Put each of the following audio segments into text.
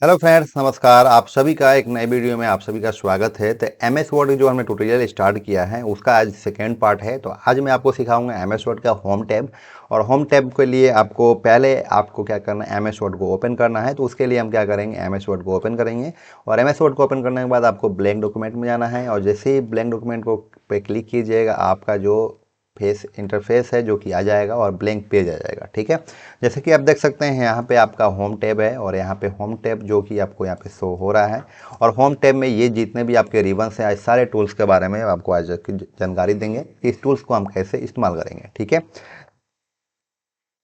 Hello friends, नमस्कार। आप सभी का एक नए वीडियो में आप सभी का स्वागत है। तो एम एस वर्ड जो हमने ट्यूटोरियल स्टार्ट किया है उसका आज सेकेंड पार्ट है। तो आज मैं आपको सिखाऊंगा एम एस वर्ड का होम टैब। और होम टैब के लिए आपको पहले क्या करना है, एम एस वर्ड को ओपन करना है। तो उसके लिए हम क्या करेंगे, एम एस वर्ड को ओपन करेंगे। और एम एस वर्ड को ओपन करने के बाद आपको ब्लैंक डॉक्यूमेंट में जाना है। और जैसे ही ब्लैंक डॉक्यूमेंट को पे क्लिक कीजिएगा, आपका जो फेस इंटरफेस है जो कि आ जाएगा और ब्लैंक पेज आ जाएगा। ठीक है, जैसे कि आप देख सकते हैं यहाँ पे आपका होम टैब है। और यहाँ पे होम टैब जो कि आपको यहाँ पे शो हो रहा है। और होम टैब में ये जितने भी आपके रिबन्स हैं, आज सारे टूल्स के बारे में आपको आज की जानकारी देंगे कि इस टूल्स को हम कैसे इस्तेमाल करेंगे। ठीक है,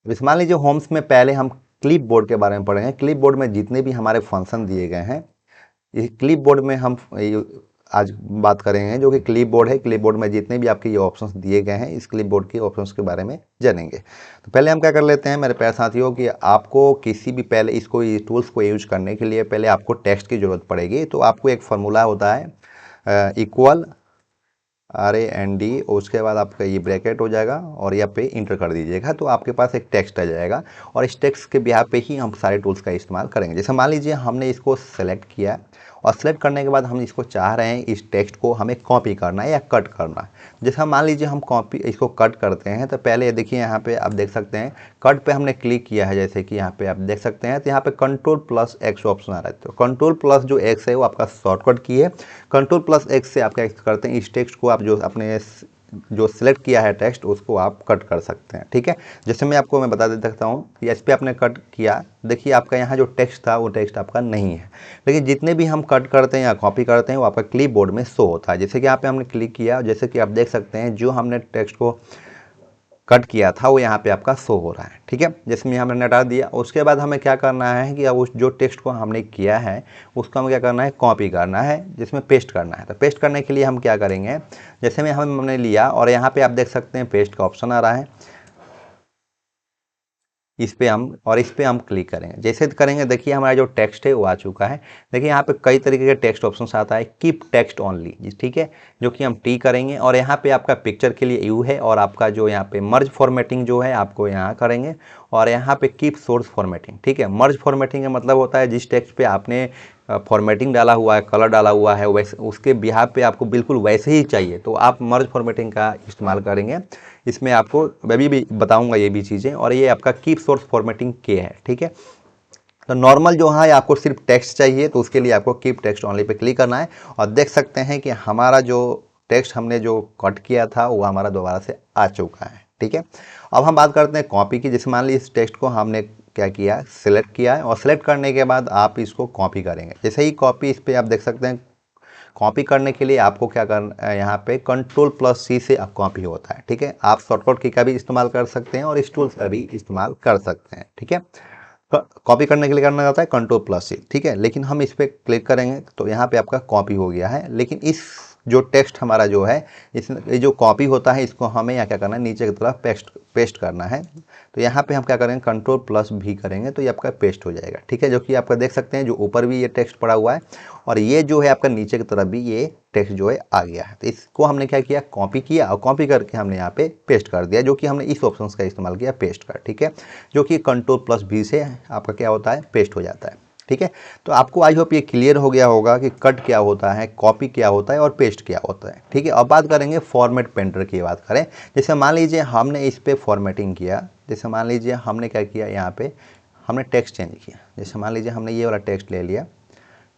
अब मान लीजिए होम्स में पहले हम क्लिप बोर्ड के बारे में पढ़ेंगे। क्लिप बोर्ड में जितने भी हमारे फंक्शन दिए गए हैं, ये क्लिप बोर्ड में हम आज बात करेंगे। जो कि क्लिप बोर्ड है, क्लिप बोर्ड में जितने भी आपके ये ऑप्शंस दिए गए हैं, इस क्लिप बोर्ड के ऑप्शंस के बारे में जानेंगे। तो पहले हम क्या कर लेते हैं मेरे प्यारे साथियों, कि आपको किसी भी पहले इसको टूल्स को यूज करने के लिए पहले आपको टेक्स्ट की ज़रूरत पड़ेगी। तो आपको एक फार्मूला होता है इक्वल RAND, उसके बाद आपका ये ब्रैकेट हो जाएगा और यहाँ पे इंटर कर दीजिएगा। तो आपके पास एक टेक्स्ट आ जाएगा। और इस टेक्स्ट के बिहार पे ही हम सारे टूल्स का इस्तेमाल करेंगे। जैसे मान लीजिए हमने इसको सेलेक्ट किया और सेलेक्ट करने के बाद हम इसको चाह रहे हैं इस टेक्स्ट को हमें कॉपी करना है या कट करना है। जैसे हम मान लीजिए हम कॉपी इसको कट करते हैं। तो पहले देखिए यहाँ पे आप देख सकते हैं कट पे हमने क्लिक किया है। जैसे कि यहाँ पे आप देख सकते हैं, तो यहाँ पे Ctrl+X ऑप्शन आ रहा है। तो Ctrl+X है वो आपका शॉर्टकट की है। Ctrl+X से आप क्या करते हैं, इस टेक्स्ट को आप जो अपने जो सिलेक्ट किया है टेक्स्ट उसको आप कट कर सकते हैं। ठीक है, जैसे मैं बता देता हूँ, इस पे आपने कट किया, देखिए आपका यहाँ जो टेक्स्ट था वो टेक्स्ट आपका नहीं है। लेकिन जितने भी हम कट करते हैं या कॉपी करते हैं वो आपका क्लिप बोर्ड में शो होता है। जैसे कि यहाँ पे हमने क्लिक किया, जैसे कि आप देख सकते हैं जो हमने टेक्स्ट को कट किया था वो यहाँ पे आपका शो हो रहा है। ठीक है, जिसमें हमने हटा दिया। उसके बाद हमें क्या करना है कि अब उस जो टेक्स्ट को हमने किया है उसको हमें क्या करना है, कॉपी करना है, जिसमें पेस्ट करना है। तो पेस्ट करने के लिए हम क्या करेंगे, जैसे में हमने लिया और यहाँ पे आप देख सकते हैं पेस्ट का ऑप्शन आ रहा है। इस पे हम क्लिक करेंगे। जैसे करेंगे देखिए हमारा जो टेक्स्ट है वो आ चुका है। देखिए यहाँ पे कई तरीके के टेक्स्ट ऑप्शंस आता है, कीप टेक्स्ट ओनली, ठीक है, जो कि हम टी करेंगे। और यहाँ पे आपका पिक्चर के लिए यू है। और आपका जो यहाँ पे मर्ज फॉर्मेटिंग जो है आपको यहाँ करेंगे। और यहाँ पे कीप सोर्स फॉर्मेटिंग। ठीक है, मर्ज फॉर्मेटिंग का मतलब होता है जिस टेक्स्ट पे आपने फॉर्मेटिंग डाला हुआ है, कलर डाला हुआ है, वैसे उसके बिहार पे आपको बिल्कुल वैसे ही चाहिए तो आप मर्ज फॉर्मेटिंग का इस्तेमाल करेंगे। इसमें आपको मैं भी बताऊंगा ये भी चीज़ें। और ये आपका कीप सोर्स फॉर्मेटिंग के है। ठीक है, तो नॉर्मल जो है आपको सिर्फ टेक्स्ट चाहिए तो उसके लिए आपको keep text only pay click करना है। और देख सकते हैं कि हमारा जो टेक्स्ट हमने जो कट किया था वो हमारा दोबारा से आ चुका है। ठीक है, अब हम बात करते हैं कॉपी की। जैसे मान लीजिए इस टेक्स्ट को हमने क्या किया, सिलेक्ट किया है। और सिलेक्ट करने के बाद आप इसको कॉपी करेंगे। जैसे ही कॉपी, इस पर आप देख सकते हैं कॉपी करने के लिए आपको क्या करना है, यहाँ पे Ctrl+C से अब कॉपी होता है। ठीक है, आप शॉर्टकट की का भी इस्तेमाल कर सकते हैं और इस टूल्स का भी इस्तेमाल कर सकते हैं। ठीक है, कॉपी करने के लिए करना जाता है Ctrl+C। ठीक है, लेकिन हम इस पर क्लिक करेंगे तो यहाँ पे आपका कॉपी हो गया है। लेकिन इस जो टेक्स्ट हमारा जो है, इस ये जो कॉपी होता है इसको हमें यहाँ क्या करना है, नीचे की तरफ पेस्ट करना है। तो यहाँ पे हम क्या करेंगे, Ctrl+V करेंगे तो ये आपका पेस्ट हो जाएगा। ठीक है, जो कि आपका देख सकते हैं जो ऊपर भी ये टेक्स्ट पड़ा हुआ है और ये जो है आपका नीचे की तरफ भी ये टेक्स्ट जो है आ गया है। तो इसको हमने क्या किया, कॉपी किया और कॉपी करके हमने यहाँ पे पेस्ट कर दिया, जो कि हमने इस ऑप्शन का इस्तेमाल किया पेस्ट कर। ठीक है, जो कि Ctrl+V से आपका क्या होता है, पेस्ट हो जाता है। ठीक है, तो आपको आई होप ये क्लियर हो गया होगा कि कट क्या होता है, कॉपी क्या होता है और पेस्ट क्या होता है। ठीक है, अब बात करेंगे फॉर्मेट पेंटर की बात करें। जैसे मान लीजिए हमने इस पर फॉर्मेटिंग किया। जैसे मान लीजिए हमने क्या किया, यहाँ पे हमने टेक्स्ट चेंज किया। जैसे मान लीजिए हमने ये वाला टेक्स्ट ले लिया।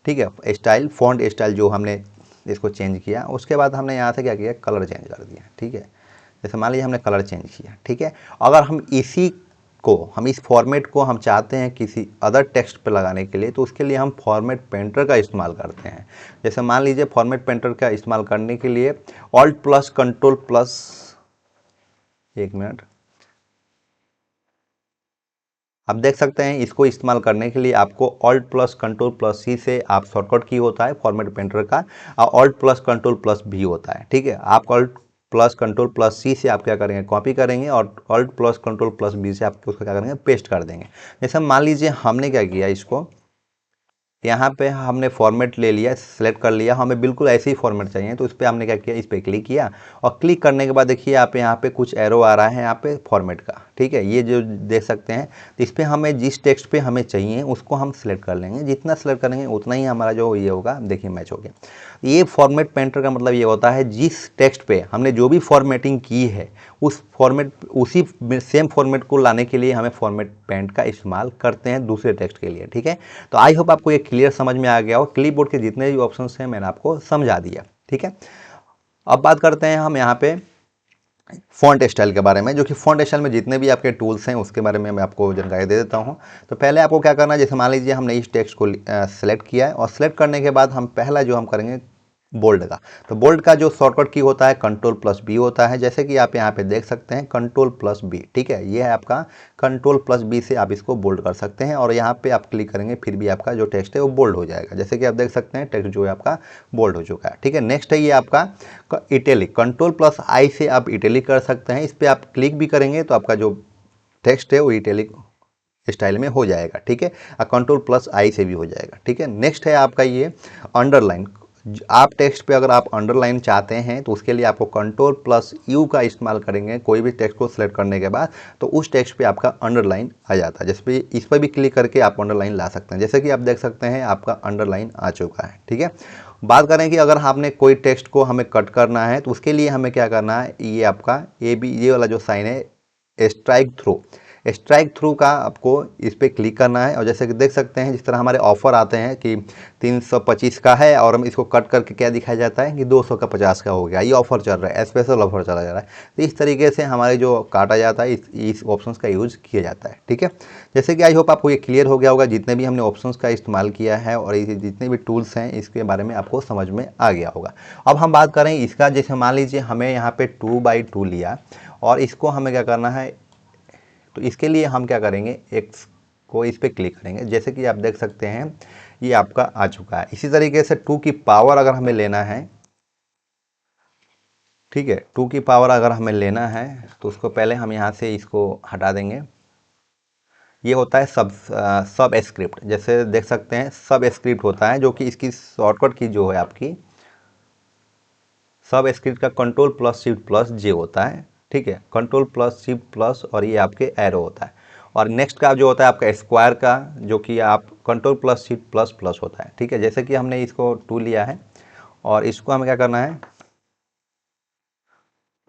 ठीक है, स्टाइल फॉन्ट स्टाइल जो हमने इसको चेंज किया। उसके बाद हमने यहाँ से क्या किया, कलर चेंज कर दिया। ठीक है, जैसे मान लीजिए हमने कलर चेंज किया। ठीक है, अगर हम इस फॉर्मेट को हम चाहते हैं किसी अदर टेक्स्ट पर लगाने के लिए तो उसके लिए हम फॉर्मेट पेंटर का इस्तेमाल करते हैं। जैसे मान लीजिए फॉर्मेट पेंटर का इस्तेमाल करने के लिए Alt+Ctrl+, एक मिनट, आप देख सकते हैं इसको इस्तेमाल करने के लिए आपको Alt+Ctrl+C से आप शॉर्टकट की होता है फॉर्मेट पेंटर का, और Alt+Ctrl+V होता है। ठीक है, आप Alt+Ctrl+C से आप क्या करेंगे, कॉपी करेंगे और Alt+Ctrl+V से आप उसको क्या करेंगे, पेस्ट कर देंगे। जैसे मान लीजिए हमने क्या किया, इसको यहाँ पे हमने फॉर्मेट ले लिया, सेलेक्ट कर लिया, हमें बिल्कुल ऐसे ही फॉर्मेट चाहिए तो इस पर हमने क्या किया, इस पर क्लिक किया। और क्लिक करने के बाद देखिए आप यहाँ पे कुछ एरो आ रहा है यहाँ पे फॉर्मेट का। ठीक है, ये जो देख सकते हैं, तो इस पर हमें जिस टेक्स्ट पे हमें चाहिए उसको हम सिलेक्ट कर लेंगे, जितना सिलेक्ट करेंगे उतना ही हमारा जो ये होगा, देखिए मैच हो गया। ये फॉर्मेट पेंटर का मतलब ये होता है जिस टेक्स्ट पे हमने जो भी फॉर्मेटिंग की है उस फॉर्मेट उसी सेम फॉर्मेट को लाने के लिए हमें फॉर्मेट पेंट का इस्तेमाल करते हैं दूसरे टेक्स्ट के लिए। ठीक है, तो आई होप आपको ये क्लियर समझ में आ गया हो। क्लिपबोर्ड के जितने भी ऑप्शन हैं मैंने आपको समझा दिया। ठीक है, अब बात करते हैं हम यहाँ पे फॉन्ट स्टाइल के बारे में, जो कि फॉन्ट स्टाइल में जितने भी आपके टूल्स हैं उसके बारे में मैं आपको जानकारी दे देता हूं। तो पहले आपको क्या करना है, जैसे मान लीजिए हमने इस टेक्स्ट को सेलेक्ट किया है और सेलेक्ट करने के बाद हम पहला जो हम करेंगे बोल्ड का, तो बोल्ड का जो शॉर्टकट की होता है कंट्रोल+B होता है, जैसे कि आप यहाँ पे देख सकते हैं कंट्रोल+B। ठीक है, ये है आपका कंट्रोल+B से आप इसको बोल्ड कर सकते हैं और यहाँ पे आप क्लिक करेंगे फिर भी आपका जो टेक्स्ट है वो बोल्ड हो जाएगा। जैसे कि आप देख सकते हैं टेक्स्ट जो है आपका बोल्ड हो चुका है। ठीक है, नेक्स्ट है ये आपका इटैलिक, कंट्रोल+I से आप इटैलिक कर सकते हैं। इस पर आप क्लिक भी करेंगे तो आपका जो टेक्स्ट है वो इटैलिक स्टाइल में हो जाएगा। ठीक है, कंट्रोल+I से भी हो जाएगा। ठीक है, नेक्स्ट है आपका ये अंडरलाइन। आप टेक्स्ट पे अगर आप अंडरलाइन चाहते हैं तो उसके लिए आपको कंट्रोल+U का इस्तेमाल करेंगे कोई भी टेक्स्ट को सिलेक्ट करने के बाद, तो उस टेक्स्ट पे आपका अंडरलाइन आ जाता है। जिस पे इस पर भी क्लिक करके आप अंडरलाइन ला सकते हैं, जैसे कि आप देख सकते हैं आपका अंडरलाइन आ चुका है। ठीक है, बात करें कि अगर आपने कोई टेक्स्ट को हमें कट करना है तो उसके लिए हमें क्या करना है, ये आपका ये वाला जो साइन है स्ट्राइक थ्रू का आपको इस पर क्लिक करना है। और जैसे कि देख सकते हैं जिस तरह हमारे ऑफर आते हैं कि 325 का है और हम इसको कट करके क्या दिखाया जाता है कि 200 का 50 का हो गया, ये ऑफर चल रहा है, स्पेशल ऑफर चला जा रहा है। तो इस तरीके से हमारे जो काटा जाता है इस ऑप्शन का यूज़ किया जाता है। ठीक है, जैसे कि आई होप आपको ये क्लियर हो गया होगा, जितने भी हमने ऑप्शन का इस्तेमाल किया है और जितने भी टूल्स हैं इसके बारे में आपको समझ में आ गया होगा। अब हम बात करें इसका, जैसे मान लीजिए हमें यहाँ पे 2x2 लिया और इसको हमें क्या करना है, तो इसके लिए हम क्या करेंगे, एक्स को इस पर क्लिक करेंगे। जैसे कि आप देख सकते हैं ये आपका आ चुका है। इसी तरीके से 2 की पावर अगर हमें लेना है, ठीक है, 2 की पावर अगर हमें लेना है तो उसको पहले हम यहाँ से इसको हटा देंगे। ये होता है सब स्क्रिप्ट, जैसे देख सकते हैं सब स्क्रिप्ट होता है, जो कि इसकी शॉर्टकट की जो है आपकी सब स्क्रिप्ट का कंट्रोल+Shift+J होता है। ठीक है, कंट्रोल+Shift+ और ये आपके एरो होता है। और नेक्स्ट का जो होता है आपका स्क्वायर का, जो कि आप कंट्रोल+Shift++ होता है। ठीक है, जैसे कि हमने इसको 2 लिया है और इसको हमें क्या करना है,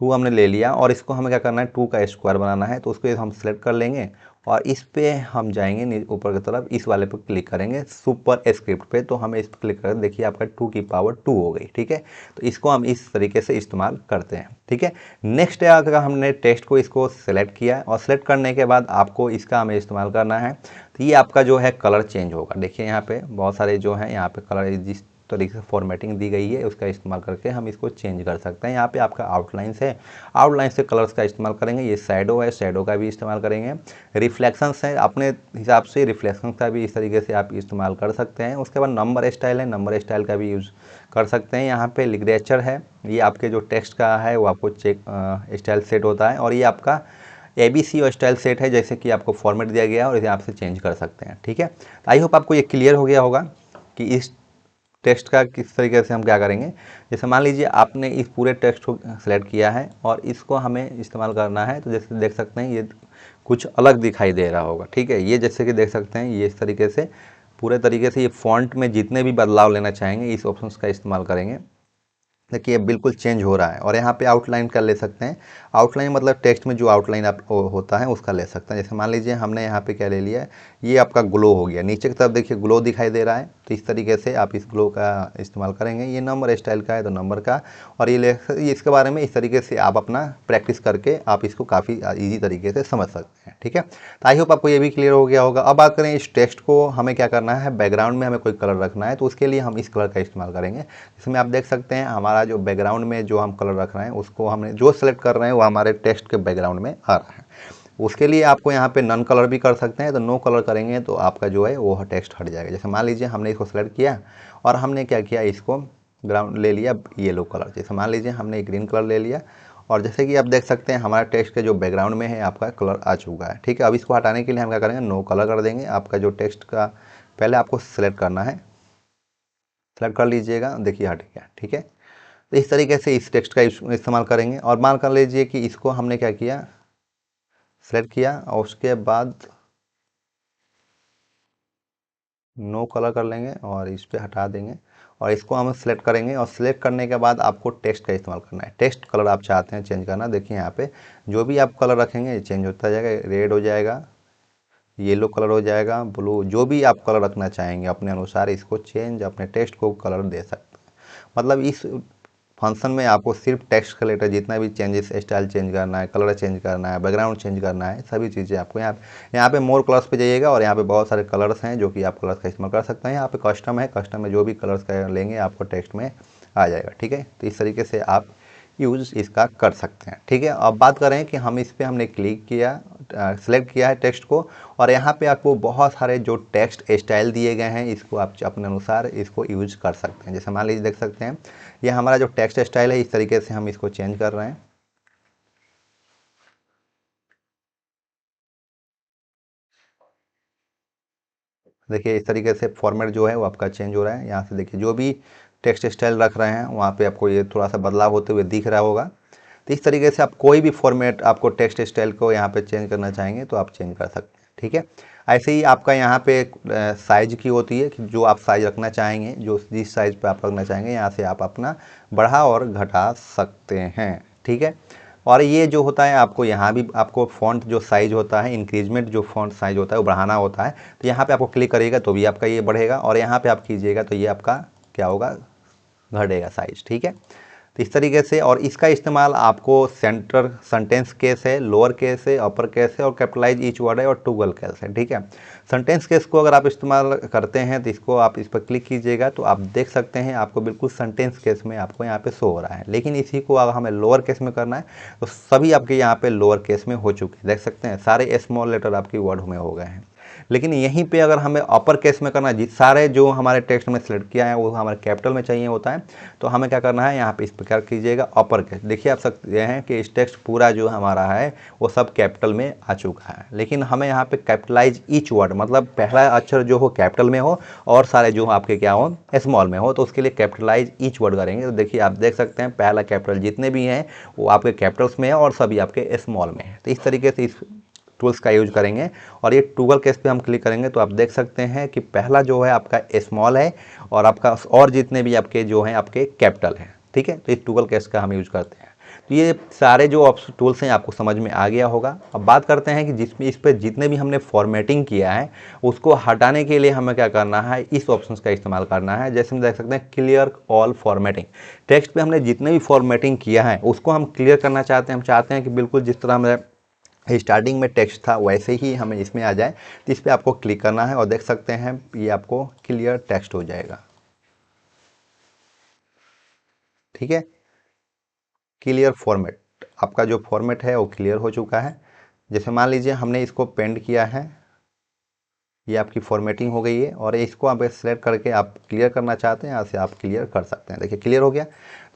2 हमने ले लिया और इसको हमें क्या करना है 2 का स्क्वायर बनाना है, तो उसको हम सेलेक्ट कर लेंगे और इस पे हम जाएंगे ऊपर की तरफ, इस वाले पर क्लिक करेंगे सुपर स्क्रिप्ट पे, तो हमें इस पर क्लिक करें, देखिए आपका 2 की पावर 2 हो गई। ठीक है, तो इसको हम इस तरीके से इस्तेमाल करते हैं। ठीक है, नेक्स्ट है अगर हमने टेक्स्ट को इसको सेलेक्ट किया और सेलेक्ट करने के बाद आपको इसका हमें इस्तेमाल करना है, तो ये आपका जो है कलर चेंज होगा। देखिए यहाँ पे बहुत सारे जो है यहाँ पे कलर जिस तरीके से फॉर्मेटिंग दी गई है उसका इस्तेमाल करके हम इसको चेंज कर सकते हैं। यहाँ पे आपका आउटलाइंस है, आउटलाइन से कलर्स का इस्तेमाल करेंगे। ये शैडो है, शैडो का भी इस्तेमाल करेंगे। रिफ्लेक्शंस है, अपने हिसाब से रिफ्लेक्शन का भी इस तरीके से आप इस्तेमाल कर सकते हैं। उसके बाद नंबर स्टाइल है, नंबर स्टाइल का भी यूज़ कर सकते हैं। यहाँ पे लिटरेचर है, ये आपके जो टेक्स्ट का है वो आपको चेक स्टाइल सेट होता है। और ये आपका ABC और स्टाइल सेट है, जैसे कि आपको फॉर्मेट दिया गया है और इसे आपसे चेंज कर सकते हैं। ठीक है, आई होप आपको ये क्लियर हो गया होगा कि इस टेक्स्ट का किस तरीके से हम क्या करेंगे। जैसे मान लीजिए आपने इस पूरे टेक्स्ट को सिलेक्ट किया है और इसको हमें इस्तेमाल करना है, तो जैसे देख सकते हैं ये कुछ अलग दिखाई दे रहा होगा। ठीक है, ये जैसे कि देख सकते हैं ये इस तरीके से पूरे तरीके से ये फॉन्ट में जितने भी बदलाव लेना चाहेंगे इस ऑप्शन का इस्तेमाल करेंगे। देखिए ये बिल्कुल चेंज हो रहा है। और यहाँ पे आउटलाइन का ले सकते हैं, आउटलाइन मतलब टेक्स्ट में जो आउटलाइन आप होता है उसका ले सकते हैं। जैसे मान लीजिए हमने यहाँ पे क्या ले लिया है, ये आपका ग्लो हो गया, नीचे की तरफ देखिए ग्लो दिखाई दे रहा है, तो इस तरीके से आप इस ग्लो का इस्तेमाल करेंगे। ये नंबर स्टाइल का है तो नंबर का, और ये इसके बारे में इस तरीके से आप अपना प्रैक्टिस करके आप इसको काफ़ी ईजी तरीके से समझ सकते हैं। ठीक है, तो आई होप आपको ये भी क्लियर हो गया होगा। अब बात करें इस टेक्स्ट को हमें क्या करना है, बैकग्राउंड में हमें कोई कलर रखना है, तो उसके लिए हम इस कलर का इस्तेमाल करेंगे। इसमें आप देख सकते हैं हमारा जो बैकग्राउंड में जो हम कलर रख रहे हैं उसको हमने जो सेलेक्ट कर रहे हैं वो हमारे टेक्स्ट के बैकग्राउंड में आ रहा है। उसके लिए आपको यहाँ पे नन कलर भी कर सकते हैं, तो नो कलर करेंगे तो आपका जो है वो टेक्स्ट हट जाएगा। जैसे मान लीजिए हमने इसको सेलेक्ट किया और हमने क्या किया, इसको ग्राउंड ले लिया येलो कलर। जैसे मान लीजिए हमने ग्रीन कलर ले लिया और जैसे कि आप देख सकते हैं हमारा टेक्स्ट के जो बैकग्राउंड में है आपका कलर आ चुका है। ठीक है, अब इसको हटाने के लिए हम क्या करेंगे, नो कलर कर देंगे। आपका जो टेक्स्ट का पहले आपको सेलेक्ट करना है, सेलेक्ट कर लीजिएगा, देखिए हट गया। ठीक है, तो इस तरीके से इस टेक्स्ट का इस्तेमाल करेंगे। और मान कर लीजिए कि इसको हमने क्या किया, सेलेक्ट किया और उसके बाद नो कलर कर लेंगे और इस पर हटा देंगे और इसको हम सिलेक्ट करेंगे और सिलेक्ट करने के बाद आपको टेक्स्ट का इस्तेमाल करना है। टेक्स्ट कलर आप चाहते हैं चेंज करना, देखिए यहाँ पे जो भी आप कलर रखेंगे ये चेंज होता जाएगा, रेड हो जाएगा, येलो कलर हो जाएगा, ब्लू, जो भी आप कलर रखना चाहेंगे अपने अनुसार इसको चेंज अपने टेक्स्ट को कलर दे सकते हैं। मतलब इस फंक्शन में आपको सिर्फ टेक्स्ट के रिलेटेड जितना भी चेंजेस, स्टाइल चेंज करना है, कलर चेंज करना है, बैकग्राउंड चेंज करना है, सभी चीज़ें आपको यहाँ पे मोर कलर्स पे जाइएगा और यहाँ पे बहुत सारे कलर्स हैं जो कि आप कलर्स का इस्तेमाल कर सकते हैं। यहाँ पे कस्टम है, कस्टम में जो भी कलर्स का लेंगे आपको टेक्स्ट में आ जाएगा। ठीक है, तो इस तरीके से आप यूज़ इसका कर सकते हैं। ठीक है, अब बात करें कि हम इस पर हमने क्लिक किया, सेलेक्ट किया है टेक्स्ट को और यहाँ पे आपको बहुत सारे जो टेक्स्ट स्टाइल दिए गए हैं इसको आप अपने अनुसार इसको यूज कर सकते हैं। जैसे मान लीजिए देख सकते हैं ये हमारा जो टेक्स्ट स्टाइल है, इस तरीके से हम इसको चेंज कर रहे हैं। देखिए इस तरीके से फॉर्मेट जो है वो आपका चेंज हो रहा है। यहाँ से देखिए जो भी टेक्स्ट स्टाइल रख रहे हैं वहाँ पे आपको ये थोड़ा सा बदलाव होते हुए दिख रहा होगा। तो इस तरीके से आप कोई भी फॉर्मेट आपको टेक्स्ट स्टाइल को यहाँ पे चेंज करना चाहेंगे तो आप चेंज कर सकते हैं। ठीक है, ऐसे ही आपका यहाँ पे साइज की होती है कि जो आप साइज रखना चाहेंगे, जो जिस साइज पे आप रखना चाहेंगे यहाँ से आप अपना बढ़ा और घटा सकते हैं। ठीक है, और ये जो होता है आपको यहाँ भी आपको फ़ॉन्ट जो साइज़ होता है, इंक्रीजमेंट जो फ़ॉन्ट साइज़ होता है वो बढ़ाना होता है। तो यहाँ पे आपको क्लिक करिएगा तो भी आपका ये बढ़ेगा और यहाँ पे आप कीजिएगा तो ये आपका क्या होगा, घटेगा साइज़। ठीक है, तो इस तरीके से, और इसका इस्तेमाल आपको सेंटर सेंटेंस केस है, लोअर केस है, अपर केस है और कैपिटलाइज ईच वर्ड है और टूगल केस है। ठीक है, सेंटेंस केस को अगर आप इस्तेमाल करते हैं तो इसको आप इस पर क्लिक कीजिएगा तो आप देख सकते हैं आपको बिल्कुल सेंटेंस केस में आपको यहाँ पे शो हो रहा है। लेकिन इसी को अगर हमें लोअर केस में करना है तो सभी आपके यहाँ पे लोअर केस में हो चुके हैं, देख सकते हैं सारे स्मॉल लेटर आपकी वर्ड में हो गए हैं। लेकिन यहीं पे अगर हमें अपर केस में करना है, जिस सारे जो हमारे टेक्स्ट में सिलेक्ट किया है वो हमारे कैपिटल में चाहिए होता है, तो हमें क्या करना है, यहाँ पे इस पर क्या कीजिएगा, अपर केस। देखिए आप सकते हैं कि इस टेक्स्ट पूरा जो हमारा है वो सब कैपिटल में आ चुका है। लेकिन हमें यहाँ पे कैपिटलाइज ईच वर्ड, मतलब पहला अक्षर जो हो कैपिटल में हो और सारे जो आपके क्या हो स्मॉल में हो, तो उसके लिए कैपिटलाइज ईच वर्ड करेंगे। तो देखिए आप देख सकते हैं पहला कैपिटल जितने भी हैं वो आपके कैपिटल्स में है और सभी आपके स्मॉल में है। तो इस तरीके से इस टूल्स का यूज करेंगे और ये टूगल केस पे हम क्लिक करेंगे तो आप देख सकते हैं कि पहला जो है आपका स्मॉल है और आपका और जितने भी आपके जो हैं आपके कैपिटल हैं। ठीक है, तो इस टूगल केस का हम यूज करते हैं। तो ये सारे जो टूल्स हैं आपको समझ में आ गया होगा। अब बात करते हैं कि जिसमें इस पर जितने भी हमने फॉर्मेटिंग किया है उसको हटाने के लिए हमें क्या करना है, इस ऑप्शन का इस्तेमाल करना है। जैसे हम देख सकते हैं क्लियर ऑल फॉर्मेटिंग, टेक्स्ट पे हमने जितने भी फॉर्मेटिंग किया है उसको हम क्लियर करना चाहते हैं। हम चाहते हैं कि बिल्कुल जिस तरह हमें स्टार्टिंग में टेक्स्ट था वैसे ही हमें इसमें आ जाए, तो इस पर आपको क्लिक करना है और देख सकते हैं ये आपको क्लियर टेक्स्ट हो जाएगा। ठीक है, क्लियर फॉर्मेट, आपका जो फॉर्मेट है वो क्लियर हो चुका है। जैसे मान लीजिए हमने इसको पेंड किया है, ये आपकी फॉर्मेटिंग हो गई है और इसको आप सेलेक्ट करके आप क्लियर करना चाहते हैं, यहाँ से आप क्लियर कर सकते हैं। देखिए क्लियर हो गया।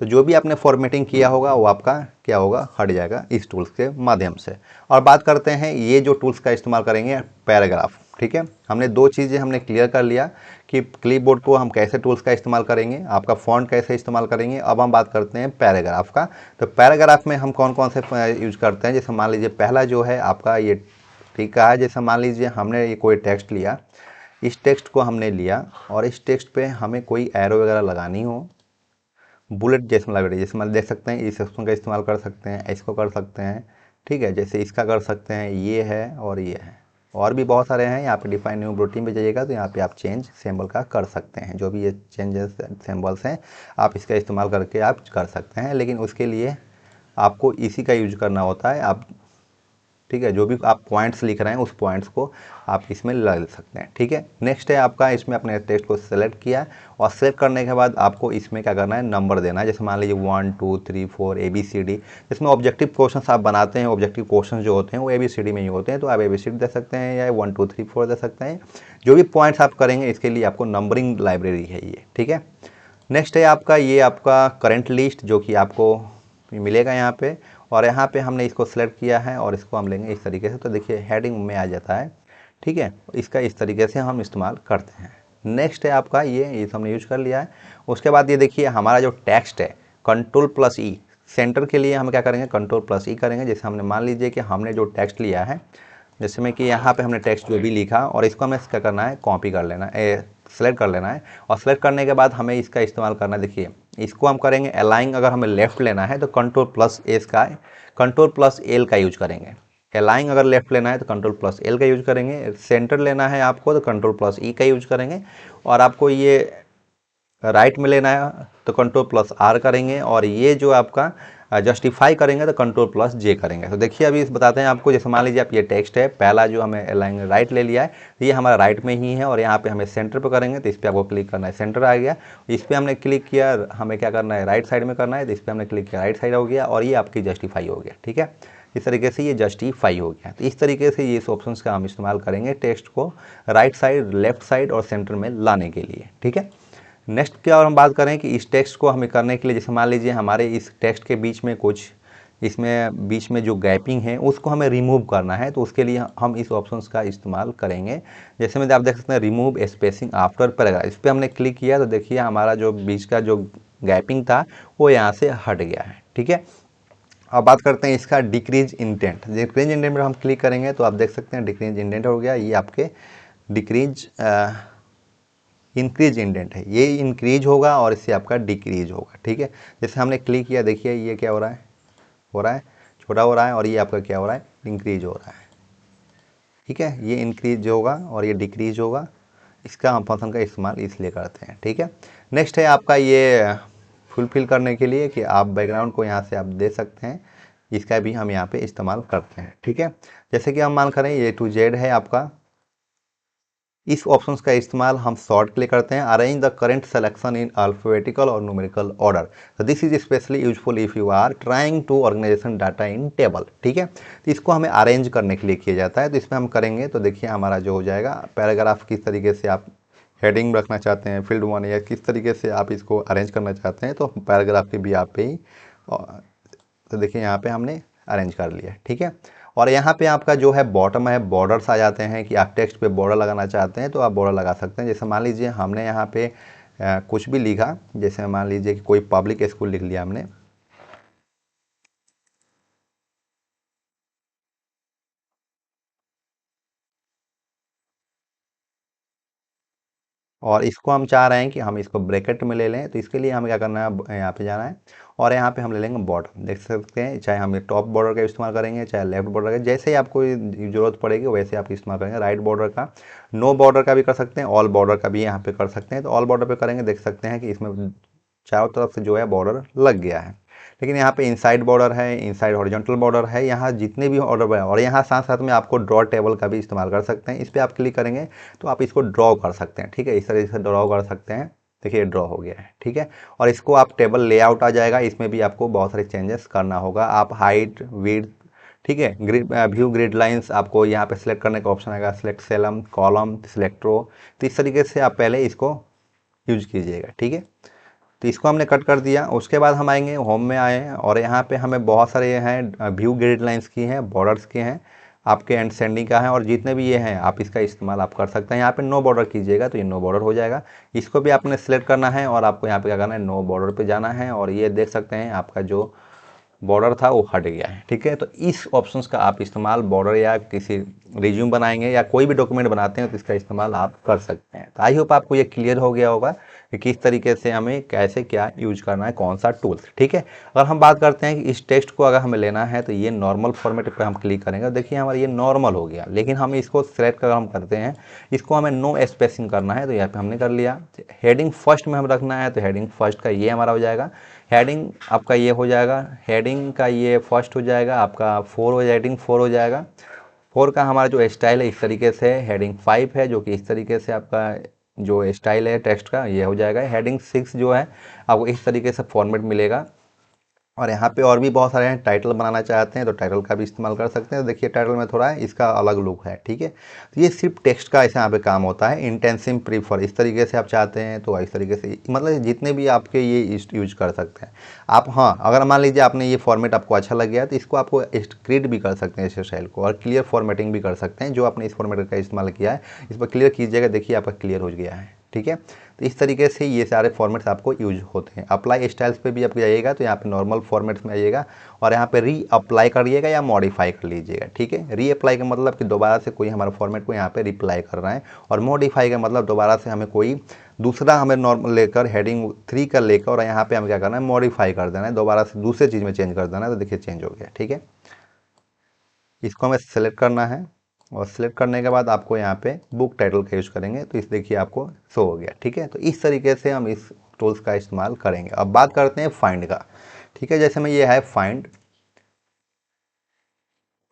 तो जो भी आपने फॉर्मेटिंग किया होगा वो आपका क्या होगा, हट जाएगा इस टूल्स के माध्यम से। और बात करते हैं ये जो टूल्स का इस्तेमाल करेंगे पैराग्राफ। ठीक है, हमने दो चीज़ें हमने क्लियर कर लिया कि क्लिपबोर्ड को हम कैसे टूल्स का इस्तेमाल करेंगे, आपका फ़ॉन्ट कैसे इस्तेमाल करेंगे। अब हम बात करते हैं पैराग्राफ का। तो पैराग्राफ में हम कौन कौन से यूज करते हैं, जैसे मान लीजिए पहला जो है आपका ये ठीक है, जैसे मान लीजिए हमने ये कोई टेक्स्ट लिया, इस टेक्स्ट को हमने लिया और इस टेक्स्ट पे हमें कोई एरो वगैरह लगानी हो, बुलेट जैसे लग रही है, जैसे मान देख सकते हैं इस ऑप्शन का इस्तेमाल कर सकते हैं, इसको कर सकते हैं। ठीक है, जैसे इसका कर सकते हैं, ये है और ये है और भी बहुत सारे हैं। यहाँ पे डिफाइन न्यू प्रोटीन पे जाइएगा तो यहाँ पे आप चेंज सिंबल का कर सकते हैं। जो भी ये चेंजेस सिंबल्स हैं आप इसका इस्तेमाल करके आप कर सकते हैं, लेकिन उसके लिए आपको इसी का यूज करना होता है। आप ठीक है, जो भी आप पॉइंट्स लिख रहे हैं उस पॉइंट्स को आप इसमें लग सकते हैं। ठीक है, नेक्स्ट है आपका, इसमें अपने टेक्स्ट को सेलेक्ट किया और सेलेक्ट करने के बाद आपको इसमें क्या करना है, नंबर देना है। जैसे मान लीजिए 1 2 3 4 ABCD, जिसमें ऑब्जेक्टिव क्वेश्चंस आप बनाते हैं, ऑब्जेक्टिव क्वेश्चंस जो होते हैं वो ABCD में ही होते हैं, तो आप ABCD दे सकते हैं या 1 2 3 4 दे सकते हैं। जो भी पॉइंट्स आप करेंगे इसके लिए आपको नंबरिंग लाइब्रेरी है ये। ठीक है, नेक्स्ट है आपका ये आपका करंट लिस्ट जो कि आपको मिलेगा यहाँ पे, और यहाँ पे हमने इसको सेलेक्ट किया है और इसको हम लेंगे इस तरीके से। तो देखिए हेडिंग में आ जाता है। ठीक है, इसका इस तरीके से हम इस्तेमाल करते हैं। नेक्स्ट है आपका ये हमने यूज कर लिया है। उसके बाद ये देखिए हमारा जो टेक्स्ट है, Ctrl+E सेंटर के लिए हम क्या करेंगे, Ctrl+E करेंगे। जैसे हमने मान लीजिए कि हमने जो टेक्स्ट लिया है, जैसे में कि यहाँ पे हमने टेक्स्ट जो भी लिखा और इसको हमें क्या करना है, कॉपी कर लेना है, सेलेक्ट कर लेना है। और सेलेक्ट करने के बाद हमें इसका इस्तेमाल करना है। देखिए इसको हम करेंगे अलाइन, अगर हमें लेफ्ट लेना है तो Ctrl+L का यूज करेंगे। अलाइन अगर लेफ्ट लेना है तो Ctrl+L का यूज करेंगे। सेंटर लेना है आपको तो Ctrl+E का यूज करेंगे। और आपको ये राइट में लेना है तो Ctrl+R करेंगे। और ये जो आपका जस्टिफाई करेंगे तो Ctrl+J करेंगे। तो देखिए अभी बताते हैं आपको। जैसे मान लीजिए आप ये टेक्स्ट है, पहला जो हमें अलाइन राइट ले लिया है, तो ये हमारा राइट में ही है। और यहाँ पे हमें सेंटर पे करेंगे तो इस पर आपको क्लिक करना है, सेंटर आ गया। इस पर हमने क्लिक किया, हमें क्या करना है, राइट साइड में करना है, तो इस पर हमने क्लिक किया, राइट साइड हो गया और ये आपकी जस्टिफाई हो गया। ठीक है, इस तरीके से ये जस्टिफाई हो गया। तो इस तरीके से ये इस ऑप्शन का हम इस्तेमाल करेंगे टेक्स्ट को राइट साइड, लेफ्ट साइड और सेंटर में लाने के लिए। ठीक है, नेक्स्ट क्या और हम बात करें कि इस टेक्स्ट को हमें करने के लिए, जैसे मान लीजिए हमारे इस टेक्स्ट के बीच में कुछ, इसमें बीच में जो गैपिंग है उसको हमें रिमूव करना है, तो उसके लिए हम इस ऑप्शंस का इस्तेमाल करेंगे। जैसे में आप देख सकते हैं रिमूव स्पेसिंग आफ्टर पैराग्राफ, इस पर हमने क्लिक किया तो देखिए हमारा जो बीच का जो गैपिंग था वो यहाँ से हट गया है। ठीक है, अब बात करते हैं इसका डिक्रीज इंटेंट। डिक्रीज इंटेंट पर हम क्लिक करेंगे तो आप देख सकते हैं डिक्रीज इंटेंट हो गया। ये आपके डिक्रीज इंक्रीज इंडेंट है, ये इंक्रीज होगा और इससे आपका डिक्रीज होगा। ठीक है, जैसे हमने क्लिक किया, देखिए ये क्या हो रहा है, छोटा हो रहा है और ये आपका क्या हो रहा है, इंक्रीज हो रहा है। ठीक है, ये इंक्रीज होगा और ये डिक्रीज होगा। इसका हम फंक्शन का इस्तेमाल इसलिए करते हैं। ठीक है, नेक्स्ट है आपका ये फुलफिल करने के लिए कि आप बैकग्राउंड को यहाँ से आप दे सकते हैं, इसका भी हम यहाँ पे इस्तेमाल करते हैं। ठीक है, जैसे कि हम मान करें ये A to Z है आपका, इस ऑप्शंस का इस्तेमाल हम शॉर्ट क्लिक करते हैं, arrange the current selection in alphabetical और न्यूमेरिकल ऑर्डर। तो this is specially useful if you are trying to organization data in table. ठीक है, तो इसको हमें अरेंज करने के लिए किया जाता है। तो इसमें हम करेंगे तो देखिए हमारा जो हो जाएगा पैराग्राफ, किस तरीके से आप हेडिंग रखना चाहते हैं, फील्ड 1 या किस तरीके से आप इसको अरेंज करना चाहते हैं, तो पैराग्राफ के भी आप पे ही, तो देखिए यहाँ पे हमने अरेंज कर लिया। ठीक है, और यहाँ पे आपका जो है बॉटम है, बॉर्डर्स आ जाते हैं कि आप टेक्स्ट पे बॉर्डर लगाना चाहते हैं तो आप बॉर्डर लगा सकते हैं। जैसे मान लीजिए हमने यहाँ पे कुछ भी लिखा, जैसे मान लीजिए कि कोई पब्लिक स्कूल लिख लिया हमने, और इसको हम चाह रहे हैं कि हम इसको ब्रैकेट में ले लें, तो इसके लिए हमें क्या करना है, यहाँ पे जाना है और यहाँ पे हम ले लेंगे बॉटम। देख सकते हैं, चाहे हम टॉप बॉर्डर का इस्तेमाल करेंगे, चाहे लेफ्ट बॉर्डर का, जैसे ही आपको ज़रूरत पड़ेगी वैसे आप इस्तेमाल करेंगे। राइट बॉर्डर का, नो बॉर्डर का भी कर सकते हैं, ऑल बॉर्डर का भी यहाँ पे कर सकते हैं। तो ऑल बॉर्डर पे करेंगे, देख सकते हैं कि इसमें चारों तरफ से जो है बॉर्डर लग गया है। लेकिन यहाँ पे इनसाइड बॉर्डर है, इनसाइड हॉरिजॉन्टल बॉर्डर है, यहाँ जितने भी ऑर्डर है, और यहाँ साथ साथ में आपको ड्रॉ टेबल का भी इस्तेमाल कर सकते हैं। इस पर आप क्लिक करेंगे तो आप इसको ड्रॉ कर सकते हैं। ठीक है, इस तरीके से ड्रॉ कर सकते हैं। देखिए ड्रॉ हो गया है। ठीक है, और इसको आप टेबल लेआउट आ जाएगा, इसमें भी आपको बहुत सारे चेंजेस करना होगा। आप हाइट, विड्थ, ठीक है, ग्रिड व्यू, ग्रिड लाइंस आपको यहाँ पे सिलेक्ट करने का ऑप्शन आएगा, सिलेक्ट सेलम, कॉलम, सिलेक्ट रो। तो इस तरीके से आप पहले इसको यूज कीजिएगा। ठीक है, तो इसको हमने कट कर दिया। उसके बाद हम आएंगे, होम में आए और यहाँ पे हमें बहुत सारे हैं व्यू, ग्रिड लाइंस की हैं, बॉर्डर्स के हैं, आपके एंड सेंडिंग का है, और जितने भी ये हैं आप इसका इस्तेमाल आप कर सकते हैं। यहाँ पे नो बॉर्डर कीजिएगा तो ये नो बॉर्डर हो जाएगा। इसको भी आपने सेलेक्ट करना है और आपको यहाँ पे क्या करना है, नो बॉर्डर पे जाना है, और ये देख सकते हैं आपका जो बॉर्डर था वो हट गया है। ठीक है, तो इस ऑप्शंस का आप इस्तेमाल बॉर्डर या किसी रिज्यूम बनाएंगे या कोई भी डॉक्यूमेंट बनाते हैं तो इसका इस्तेमाल आप कर सकते हैं। तो आई होप आपको ये क्लियर हो गया होगा कि किस तरीके से हमें कैसे क्या यूज करना है, कौन सा टूल्स। ठीक है, अगर हम बात करते हैं कि इस टेक्स्ट को अगर हमें लेना है तो ये नॉर्मल फॉर्मेट पर हम क्लिक करेंगे, देखिए हमारा ये नॉर्मल हो गया। लेकिन हम इसको सेलेक्ट कर हम करते हैं, इसको हमें नो स्पेसिंग करना है, तो यहाँ पे हमने कर लिया। हेडिंग फर्स्ट में हम रखना है तो हेडिंग फर्स्ट का ये हमारा हो जाएगा। हेडिंग आपका ये हो जाएगा, हेडिंग का ये फर्स्ट हो जाएगा आपका, 4 हो, हेडिंग 4 हो जाएगा। 4 का हमारा जो स्टाइल है इस तरीके से, हेडिंग 5 है जो कि इस तरीके से आपका जो स्टाइल है टेक्स्ट का ये हो जाएगा। हेडिंग 6 जो है आपको इस तरीके से फॉर्मेट मिलेगा। और यहाँ पे और भी बहुत सारे हैं, टाइटल बनाना चाहते हैं तो टाइटल का भी इस्तेमाल कर सकते हैं। तो देखिए टाइटल में थोड़ा है, इसका अलग लुक है। ठीक है, तो ये सिर्फ टेक्स्ट का ऐसे यहाँ पे काम होता है। इंटेंसिव प्रीफर इस तरीके से आप चाहते हैं तो इस तरीके से, मतलब जितने भी आपके ये यूज कर सकते हैं आप। हाँ, अगर मान लीजिए आपने ये फॉर्मेट आपको अच्छा लग गया तो इसको आपको स्क्रीड भी कर सकते हैं इस स्टाइल को, और क्लियर फॉर्मेटिंग भी कर सकते हैं। जो आपने इस फॉर्मेट का इस्तेमाल किया है इस पर क्लियर कीजिएगा, देखिए आपका क्लियर हो गया है। ठीक है। तो इस तरीके से ये सारे फॉर्मेट्स आपको यूज होते हैं। अप्लाई स्टाइल्स पे भी आप जाइएगा तो यहाँ पे नॉर्मल फॉर्मेट्स में आइएगा और यहाँ पे री अप्लाई करिएगा या मॉडिफाई कर लीजिएगा, ठीक है। री अप्लाई का मतलब कि दोबारा से कोई हमारा फॉर्मेट को यहाँ पे रिप्लाई कर रहा है, और मॉडिफाई का मतलब दोबारा से हमें कोई दूसरा हमें नॉर्मल लेकर हेडिंग 3 का लेकर और यहाँ पे हमें क्या करना है, मॉडिफाई कर देना है, दोबारा से दूसरे चीज़ में चेंज कर देना है। तो देखिए चेंज हो गया, ठीक है। इसको हमें सेलेक्ट करना है और सिलेक्ट करने के बाद आपको यहाँ पे बुक टाइटल का यूज़ करेंगे तो इस देखिए आपको शो हो गया, ठीक है। तो इस तरीके से हम इस टूल्स का इस्तेमाल करेंगे। अब बात करते हैं फाइंड का, ठीक है। जैसे में ये है फाइंड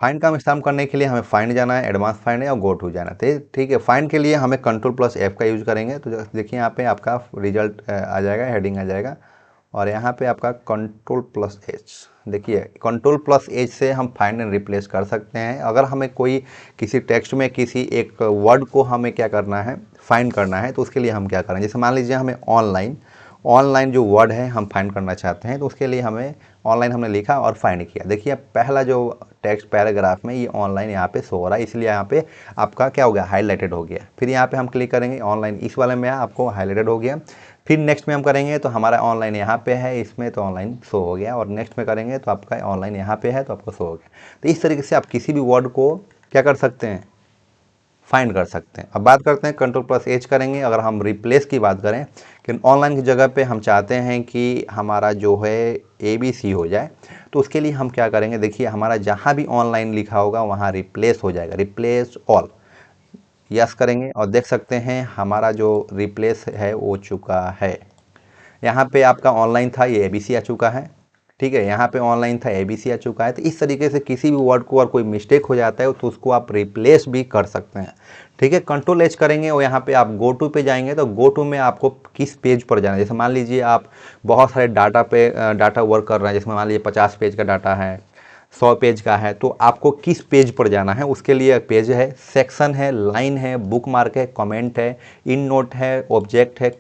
का इस्तेमाल करने के लिए हमें फाइंड जाना है, एडवांस फाइंड है और गो टू जाना है, ठीक है। फाइंड के लिए हमें कंट्रोल+F का यूज़ करेंगे। तो देखिए यहाँ पे आपका रिजल्ट आ जाएगा, हेडिंग आ जाएगा और यहाँ पे आपका कंट्रोल+H, देखिए कंट्रोल+H से हम फाइंड एंड रिप्लेस कर सकते हैं। अगर हमें कोई किसी टेक्स्ट में किसी एक वर्ड को हमें क्या करना है, फाइंड करना है, तो उसके लिए हम क्या करें, जैसे मान लीजिए हमें ऑनलाइन जो वर्ड है हम फाइंड करना चाहते हैं, तो उसके लिए हमें ऑनलाइन हमने लिखा और फाइंड किया। देखिए पहला जो टेक्स्ट पैराग्राफ में ये ऑनलाइन यहाँ पे शो हो रहा है, इसलिए यहाँ पे आपका क्या हो गया, हाईलाइटेड हो गया। फिर यहाँ पे हम क्लिक करेंगे ऑनलाइन, इस वाले में आपको हाईलाइटेड हो गया। फिर नेक्स्ट में हम करेंगे तो हमारा ऑनलाइन यहाँ पे है, इसमें तो ऑनलाइन शो हो गया, और नेक्स्ट में करेंगे तो आपका ऑनलाइन यहाँ पे है तो आपको शो हो गया। तो इस तरीके से आप किसी भी वर्ड को क्या कर सकते हैं, फाइंड कर सकते हैं। अब बात करते हैं कंट्रोल+H करेंगे। अगर हम रिप्लेस की बात करें कि ऑनलाइन की जगह पे हम चाहते हैं कि हमारा जो है ABC हो जाए, तो उसके लिए हम क्या करेंगे, देखिए हमारा जहाँ भी ऑनलाइन लिखा होगा वहाँ रिप्लेस हो जाएगा, रिप्लेस ऑल, यस करेंगे और देख सकते हैं हमारा जो रिप्लेस है वो चुका है। यहाँ पे आपका ऑनलाइन था, ये ABC आ चुका है, ठीक है। यहाँ पे ऑनलाइन था, ABC आ चुका है। तो इस तरीके से किसी भी वर्ड को और कोई मिस्टेक हो जाता है तो उसको आप रिप्लेस भी कर सकते हैं, ठीक है। कंट्रोल+H करेंगे और यहाँ पे आप गो टू पे जाएंगे तो गो टू में आपको किस पेज पर जाना है। जैसे मान लीजिए आप बहुत सारे डाटा वर्क कर रहे हैं, जिसमें मान लीजिए 50 पेज का डाटा है, 100 पेज का है, तो आपको किस पेज पर जाना है उसके लिए पेज है, सेक्शन है, लाइन है, बुक मार्क है, कमेंट है, इन नोट है, ऑब्जेक्ट है,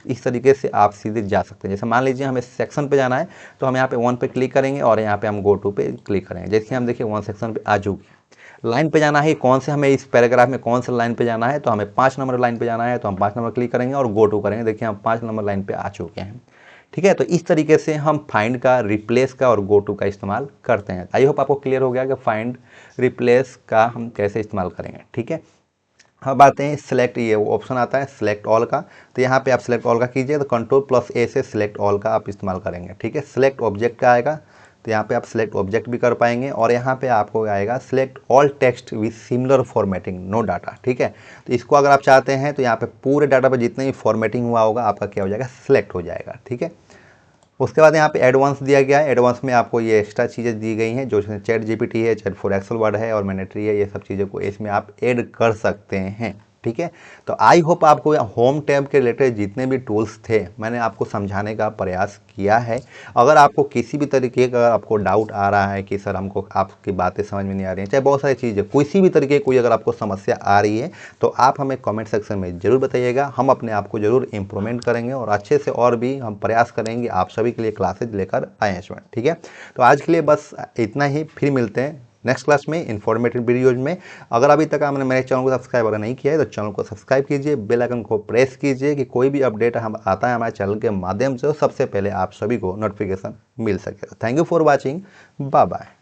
इस तरीके से आप सीधे जा सकते हैं। जैसे मान लीजिए हमें सेक्शन पे जाना है तो हम यहाँ पे 1 पे क्लिक करेंगे और यहाँ पे हम गो टू पे क्लिक करेंगे। जैसे हम देखिए 1 सेक्शन पे आ चुके हैं। लाइन पे जाना है, कौन से हमें इस पैराग्राफ में कौन से लाइन पे जाना है, तो हमें 5 नंबर लाइन पे जाना है, तो हम 5 नंबर क्लिक करेंगे और गो टू करेंगे। देखिए हम 5 नंबर लाइन पे आ चुके हैं, ठीक है। तो इस तरीके से हम फाइंड का, रिप्लेस का और गो टू का इस्तेमाल करते हैं। आई होप आपको क्लियर हो गया कि फाइंड रिप्लेस का हम कैसे इस्तेमाल करेंगे, ठीक है। अब आते हैं सिलेक्ट, ये वो ऑप्शन आता है सिलेक्ट ऑल का, तो यहाँ पे आप सिलेक्ट ऑल का कीजिए तो कंट्रोल+A से सिलेक्ट ऑल का आप इस्तेमाल करेंगे, ठीक है। सिलेक्ट ऑब्जेक्ट का आएगा तो यहाँ पे आप सिलेक्ट ऑब्जेक्ट भी कर पाएंगे, और यहाँ पे आपको आएगा select all text with similar formatting no data, ठीक है। तो इसको अगर आप चाहते हैं तो यहाँ पे पूरे डाटा पर जितने भी फॉर्मेटिंग हुआ होगा आपका क्या हो जाएगा, सिलेक्ट हो जाएगा, ठीक है। उसके बाद यहाँ पे एडवांस दिया गया है। एडवांस में आपको ये एक्स्ट्रा चीज़ें दी गई हैं, जो ChatGPT है, Chat4Excel वर्ड है और मैनेटरी है, ये सब चीज़ों को इसमें आप ऐड कर सकते हैं, ठीक है। तो आई होप आपको होम टैब के रिलेटेड जितने भी टूल्स थे मैंने आपको समझाने का प्रयास किया है। अगर आपको किसी भी तरीके का आपको डाउट आ रहा है कि सर हमको आपकी बातें समझ में नहीं आ रही हैं, चाहे बहुत सारी चीज़ें, किसी भी तरीके कोई अगर आपको समस्या आ रही है तो आप हमें कमेंट सेक्शन में ज़रूर बताइएगा। हम अपने आप को ज़रूर इम्प्रूवमेंट करेंगे और अच्छे से और भी हम प्रयास करेंगे आप सभी के लिए क्लासेज लेकर आए स्टूडेंट, ठीक है। तो आज के लिए बस इतना ही, फिर मिलते हैं नेक्स्ट क्लास में इन्फॉर्मेटिव वीडियोज में। अगर अभी तक आपने मेरे चैनल को सब्सक्राइब अगर नहीं किया है तो चैनल को सब्सक्राइब कीजिए, बेल आइकन को प्रेस कीजिए कि कोई भी अपडेट हम आता है हमारे चैनल के माध्यम से सबसे पहले आप सभी को नोटिफिकेशन मिल सके। Thank you for watching, bye bye.